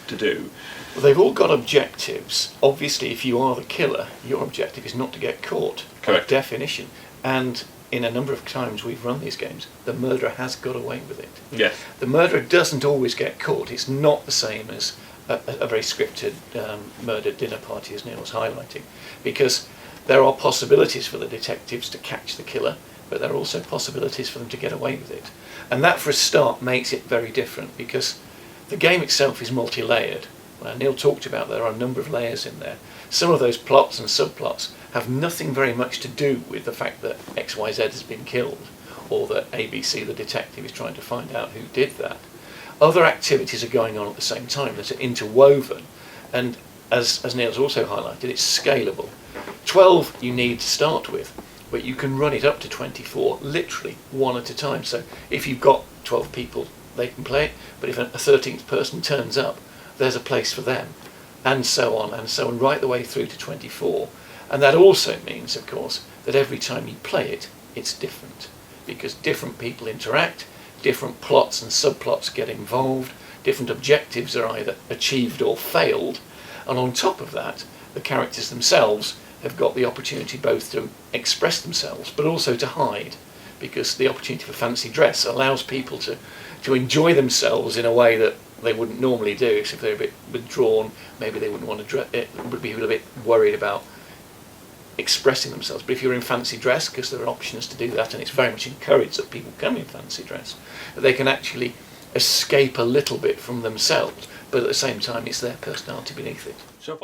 to do. Well, they've all got objectives. Obviously, if you are the killer, your objective is not to get caught. Correct. By definition. And in a number of times we've run these games, the murderer has got away with it. Yes. The murderer doesn't always get caught. It's not the same as a very scripted murder dinner party, as Neil was highlighting, because there are possibilities for the detectives to catch the killer, but there are also possibilities for them to get away with it. And that, for a start, makes it very different, because the game itself is multi-layered. Well, Neil talked about there are a number of layers in there. Some of those plots and subplots have nothing very much to do with the fact that XYZ has been killed, or that ABC, the detective, is trying to find out who did that. Other activities are going on at the same time that are interwoven, and as Neil's also highlighted, it's scalable. 12 you need to start with, but you can run it up to 24 literally one at a time. So if you've got 12 people, they can play it, but if a 13th person turns up, there's a place for them, and so on, right the way through to 24. And that also means, of course, that every time you play it, it's different, because different people interact, different plots and subplots get involved, different objectives are either achieved or failed, and on top of that, the characters themselves have got the opportunity both to express themselves but also to hide, because the opportunity for fancy dress allows people to enjoy themselves in a way that they wouldn't normally do. So if they're a bit withdrawn, maybe they wouldn't want to would be a little bit worried about expressing themselves. But if you're in fancy dress, because there are options to do that, and it's very much encouraged that people come in fancy dress, that they can actually escape a little bit from themselves, but at the same time it's their personality beneath it. So if I